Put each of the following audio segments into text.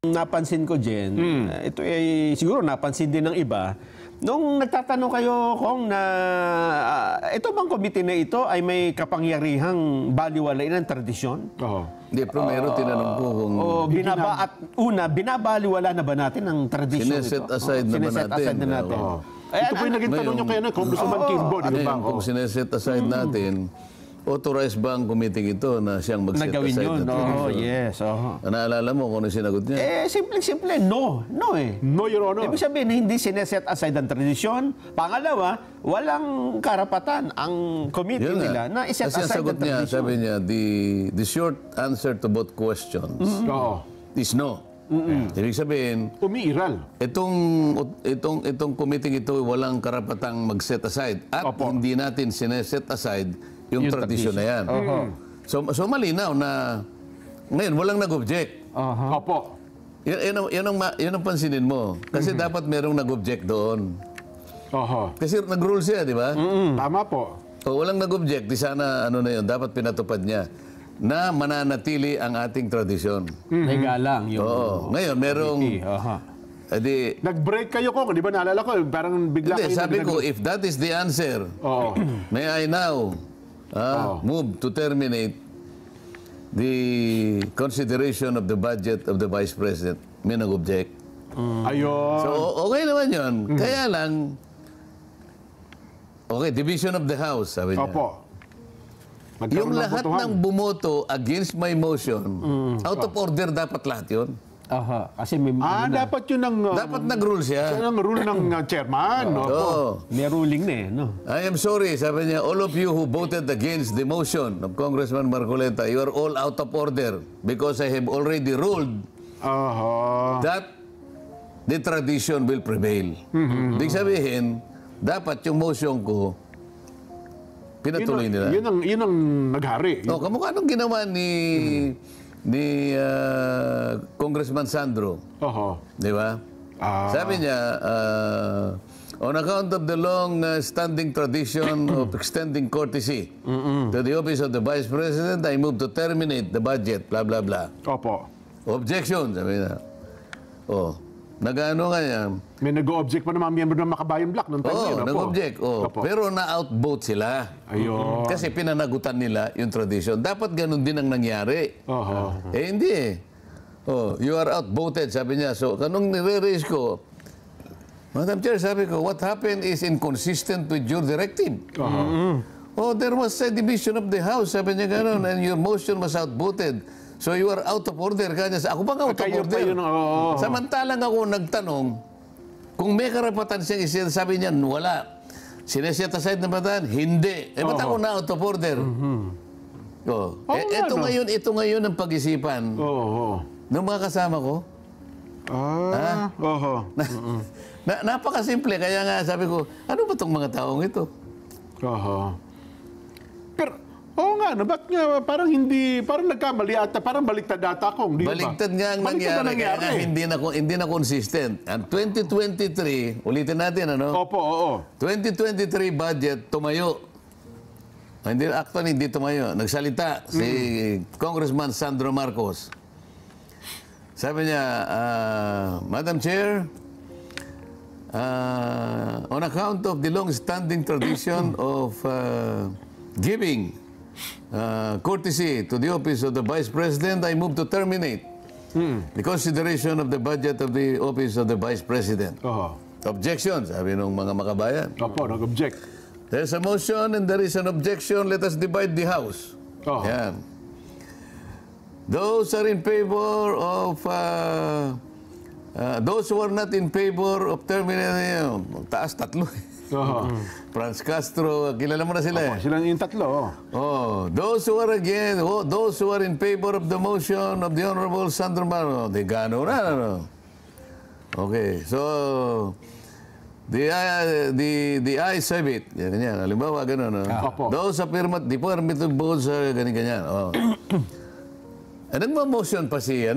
napansin ko, Jen, ito ay siguro napansin din ng iba, nung nagtatanong kayo kung na ito bang komite na ito ay may kapangyarihang baliwalain ng tradisyon? Hindi, pero tinanong ko kung... Binabaliwala na ba natin ang tradisyon ito? Sineset aside na ba natin? Ito po yung naging tanong nyo kaya na Congressman Kimbo, di ba? Kung sineset aside natin, authorized ba ang committee ito na siyang mag-set aside? Yes. Naalala mo kung ano sinagot niya? Simple, no. No eh. No, Your Honor. Ibig sabihin, hindi sineset aside ang tradisyon. Pangalawa, walang karapatan ang committee nila na iset aside ang tradisyon. Sabi niya, the short answer to both questions is no. Ibig sabihin, umiiral. Itong committee ito walang karapatang mag-set aside at hindi natin sineset aside yung tradisyon na yan. So malinaw na ngayon walang nag-object. Opo. Yan ang pansinin mo. Kasi dapat merong nag-object doon. Kasi nag-rule siya, di ba? Tama po. O walang nag-object, di sana ano na yun, dapat pinatupad niya na mananatili ang ating tradisyon. May galang yung... Ngayon, merong... Nag-break kayo ko, di ba naalala ko, parang bigla kayo... Sabi ko, if that is the answer, may I now move to terminate the consideration of the budget of the Vice President. May nag-object. Ayun. So, okay naman yun. Kaya lang, division of the House, sabi niya. Opo. Yung lahat ng bumoto against my motion, out of order dapat lahat yun. Kasi may... dapat yun ang... dapat nag-rule siya. Yan ang rule ng chairman. May ruling na eh, no? I am sorry, sabi niya, all of you who voted against the motion of Congressman Marcoleta, you are all out of order because I have already ruled that the tradition will prevail. Ibig sabihin, dapat yung motion ko, pinatuloy nila. Yun ang naghari. Kamukha nung ginawa ni Congressman Sandro. Di ba? Sabi niya, on account of the long-standing tradition of extending courtesy to the office of the Vice President, I move to terminate the budget, blah, blah, blah. Opo. Objection, sabi niya. Nag-ano nga yan. May nag-object pa ng mga miyembro ng Makabayan Black noong time yun. Nag-object. Pero na-outvote sila. Ayun. Kasi pinanagutan nila yung tradition. Dapat ganun din ang nangyari. Hindi eh. You are outvoted, sabi niya. So, kanong nire-raise ko, Madam Chair, sabi ko, what happened is inconsistent with your directive. There was a division of the House, sabi niya ganun, and your motion was outvoted. So you are out of order. Ako bang out of order? Samantalang ako nagtanong, kung may karapatan siyang isin, sabi niya, wala. Sineset aside na ba tan? Hindi. Ba't ako na out of order? Ito ngayon ang pag-isipan ng mga kasama ko. Napakasimple. Kaya nga sabi ko, ano ba itong mga taong ito? Pero, nga, ba't nga parang nagkamali at parang baliktad data ko. Baliktad nga ang nangyari. Kaya nga hindi na consistent. Ang 2023, ulitin natin, ano? 2023 budget, tumayo. Actually, hindi tumayo. Nagsalita si Congressman Sandro Marcos. Sabi niya, Madam Chair, on account of the long-standing tradition of giving courtesy to the office of the Vice President, I move to terminate the consideration of the budget of the office of the Vice President. Objection, sabi nung mga makabayan. Nag-object. There's a motion and there is an objection. Let us divide the House. Yan. Those are in favor of... those who are not in favor of terminating... Taas, tatlo. Franz Castro, kilala mo na sila eh. Sila yung tatlo. Those who are against, those who are in favor of the motion of the Honorable Sandro Marcos, di gano na, ano? Okay, so the ayes have it. Ganyan, halimbawa, gano'n. Those affirmative votes are ganyan. Nagma-motion pa si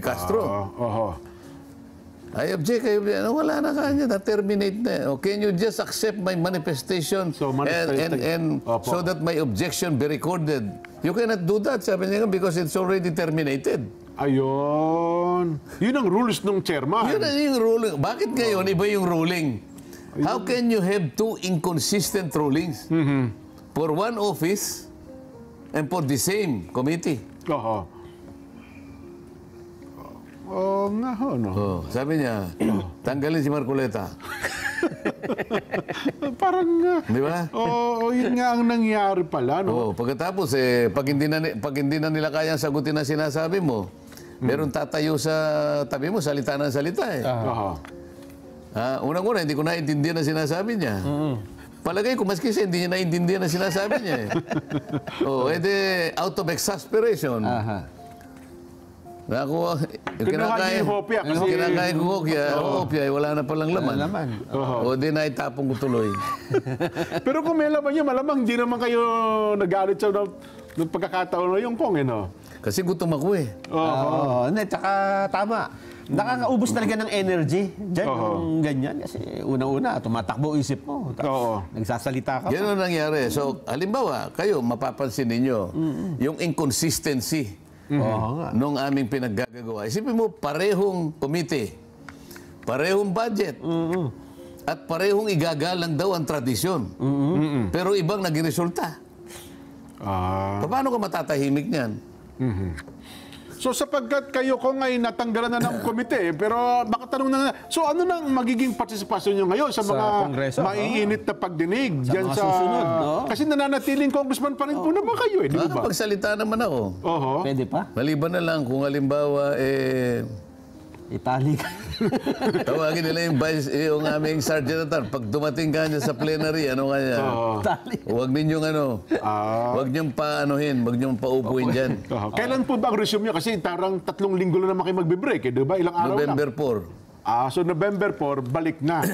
Castro. I object. Wala na kanya. Na-terminate na. Can you just accept my manifestation so that my objection be recorded? You cannot do that, sabi niya, because it's already terminated. Ayun. Yun ang rules ng chairman. Yun ang yung ruling. Bakit ngayon iba yung ruling? How can you have two inconsistent rulings for one office and for the same committee? Oo. Oo nga ho, no? Oh, sabi niya, tanggalin si Marcoleta. Parang, Di ba? yun nga ang nangyari pala, no? Oh, pagkatapos, pag hindi na nila kayang sagutin ang sinasabi mo, meron tatayo sa tabi mo, salita ng salita eh. Oo. Unang-una, hindi ko naiintindihan ang sinasabi niya. Palagay ko, maski siya, hindi niya naiintindihan ang sinasabi niya eh. Out of exasperation. Ako, Kinuha niya yung hopya kasi- kinakain ko hopya, wala na palang laman. Naitapong ko tuloy. Pero kung may laman niya, malamang hindi naman kayo nagalit sa ng pagkakataon na yung Kong, no? Kasi gutom ako eh. Oo. Hindi, tsaka tama. Nakakaubos talaga ng energy dyan, yung ganyan. Kasi unang-una, tumatakbo isip mo. Oo. Nagsasalita ka. Yan ang nangyari. So, halimbawa, kayo, mapapansin ninyo, yung inconsistency nung aming pinaggagawa. Isipin mo, parehong committee, parehong budget, at parehong igagalang daw ang tradisyon. Pero ibang naging resulta. Paano ka matatahimik niyan? So sapagkat kayo Kong ay natanggalan na ng komite, pero makatanong na, so ano nang magiging partisipasyon nyo ngayon sa mga Kongreso, maiinit na pagdinig Sa dyan mga sa... susunod, no? Kasi nananatiling congressman pa rin po naman kayo, di ba? Nakakapagsalita naman ako. Oho. Pwede pa? Maliban na lang kung halimbawa, Itali ka. tawagin nila yung aming sergeant at arms. Pag dumating ka niya sa plenary, ano kanya? Itali. Huwag ninyong huwag niyong paanuhin, huwag niyong paupuin dyan. Oho. Kailan po ba ang resume nyo? Kasi tarang 3 linggo lang naman kayo magbe-break, di ba? Ilang araw November lang. 4. So November 4, balik na.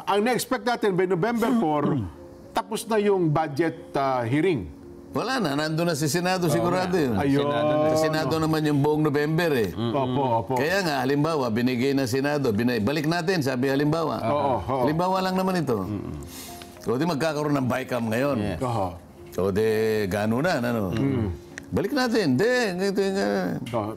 Ang na-expect natin by November 4, tapos na yung budget hearing. Wala na, nandun na si Senado sigurado yun. Ayun. Sa Senado naman yung buong November eh. Opo. Kaya nga, halimbawa, binigay ng Senado, balik natin, sabi halimbawa. Oo. Halimbawa lang naman ito. O di magkakaroon ng BICAM ngayon. Oho. O di, gano'n na, ano. Balik natin.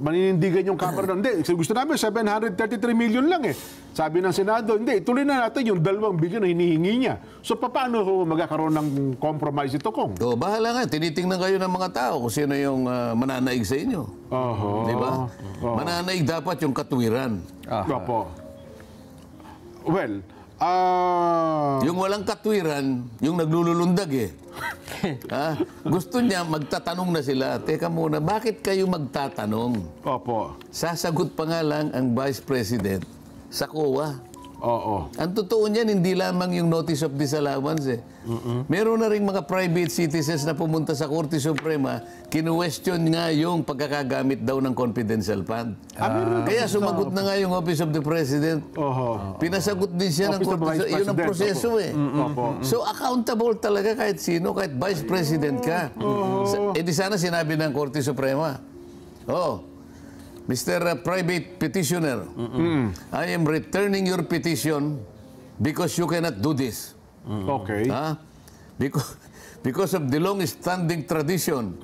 Maninindigan yung Kamara doon. Hindi, gusto namin 733 million lang eh. Sabi ng Senado, hindi, ituloy na natin yung 2 billion na hinihingi niya. So paano ho magkakaroon ng compromise ito, Kong? O, bahala nga. Tinitingnan kayo ng mga tao kung sino yung mananaig sa inyo. Oho. Di ba? Mananaig dapat yung katwiran. Opo. Well, Yung walang katwiran, yung naglululundag eh. Gusto niya, magtatanong na sila. Teka muna, bakit kayo magtatanong? opo. Sasagot pa nga lang ang Vice President sa COA. Oo. Ang totoo niyan, hindi lamang yung notice of disallowance eh. Meron na rin mga private citizens na pumunta sa Korte Suprema, kinu-question nga yung pagkakagamit daw ng confidential fund. Kaya sumagot na nga yung Office of the President. Oho. Pinasagot din siya ng Office of the Korte. Vice Yun ang President, proseso eh. Opo. So accountable talaga kahit sino, kahit Vice President ka. Di sana sinabi ng Korte Suprema, Mr. Private Petitioner, I am returning your petition because you cannot do this. Okay. Because of the long-standing tradition,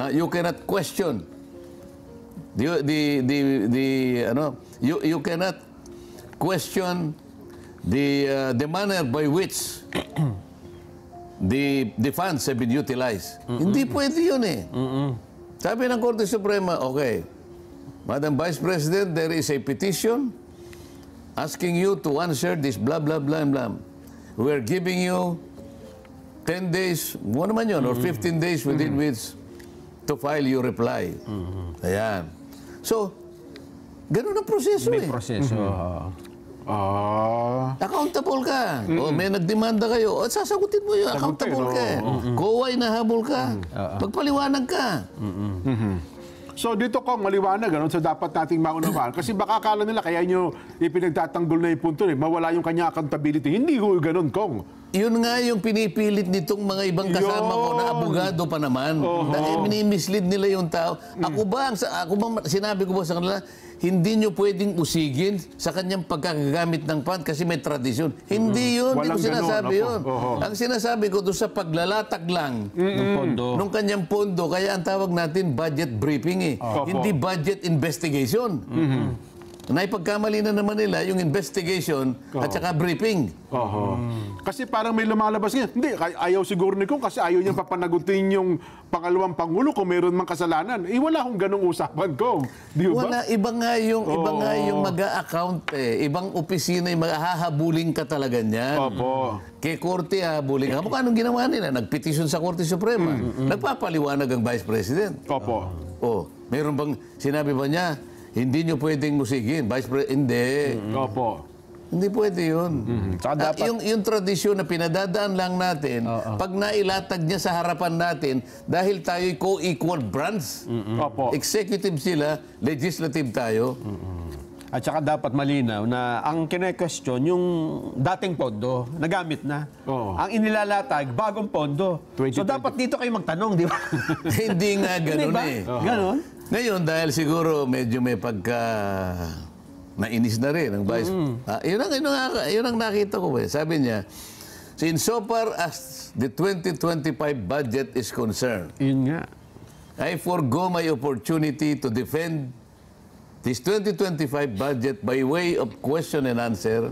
you cannot question. You cannot question the manner by which the funds have been utilized. Hindi pwede yun eh. Sabi ng Korte Suprema, okay, Madam Vice President, there is a petition asking you to answer this blah, blah, blah, blah. We are giving you 10 days, ano naman yun, or 15 days within which to file your reply. Ayan. So, ganun ang proseso May eh. proseso. Accountable ka. O may nagdemanda kayo, sasagutin mo yun. Accountable ka eh. COA ay nahabol ka. Magpaliwanag ka. So dito Kong, maliwanag, ano? So dapat nating maunawaan. Kasi baka akala nila kaya nyo ipinagtatanggol na yung punto, mawala yung kanya accountability. Hindi ho ganun, Kong. Yun nga yung pinipilit nitong mga ibang kasama ko na abogado pa naman. Dahil minimislead nila yung tao. Ako ba, sinabi ko ba sa kanila, hindi nyo pwedeng usigin sa kanyang pagkakagamit ng fund kasi may tradisyon. Hindi yun. Hindi Walang ko sinasabi ganun, yun. opo. Ang sinasabi ko doon sa paglalatag lang Ng pondo. nung kanyang pondo, kaya ang tawag natin budget briefing eh. Opo. Hindi budget investigation. Naipagkamali na naman nila yung investigation at saka briefing. Kasi parang may lumalabas ngayon. Hindi, ayaw siguro ni Kong kasi ayaw niyang papanagutin yung pangalawang Pangulo kung meron mang kasalanan. Wala akong ganong usapan, Kong. Di ba? Wala, iba nga yung mag-a-account eh. Ibang opisina yung hahabulin ka talaga niyan. Opo. Kay Korte hahabulin ka. Mukha anong ginawa nila? Nagpetisyon sa Korte Suprema. Nagpapaliwanag ang Vice President. Opo. Oh, meron bang, sinabi ba niya, hindi nyo pwedeng musigin. Vice President, hindi. Opo. Hindi pwede yun. Saka dapat- yung tradisyon na pinadadaan lang natin, pag nailatag niya sa harapan natin, dahil tayo'y co-equal branch, Opo. executive sila, legislative tayo, At saka dapat malinaw na ang kine-question yung dating pondo, nagamit na. Oo. Ang inilalatag, bagong pondo. 2020. So dapat dito kayo magtanong, di ba? hindi nga Di ganun ba? eh. Ganon? Ngayon, dahil siguro medyo may pagka nainis na rin ang vice. Yun ang nakita ko eh. Sabi niya, so insofar as the 2025 budget is concerned, Yun nga. I forgo my opportunity to defend this 2025 budget by way of question and answer,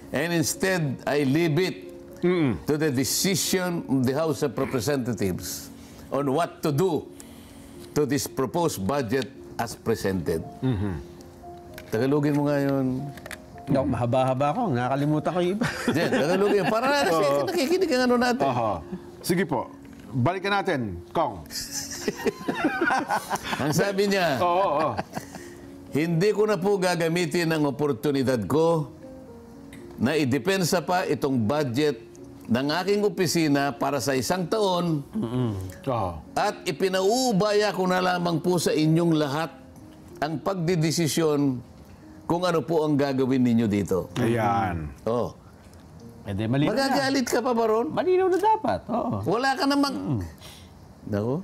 and instead I leave it to the decision of the House of Representatives on what to do to this proposed budget as presented. Tagalogin mo nga yun. No, mahaba-haba ko. Nakakalimutan ko yung iba. Jen, Tagalogin. Para kasi nakikinig ang ano natin. Sige po. Balikan natin, Kong. Ang sabi niya, Oo. hindi ko na po gagamitin ang oportunidad ko na idepensa pa itong budget ng aking opisina para sa isang taon at ipinauubaya ko na lamang po sa inyong lahat ang pagdidesisyon kung ano po ang gagawin ninyo dito. Ayan. Oh. Eh di, malinaw na. Magagalit ka pa ba ron? Malinaw na dapat. Oo. Wala ka namang... Nako.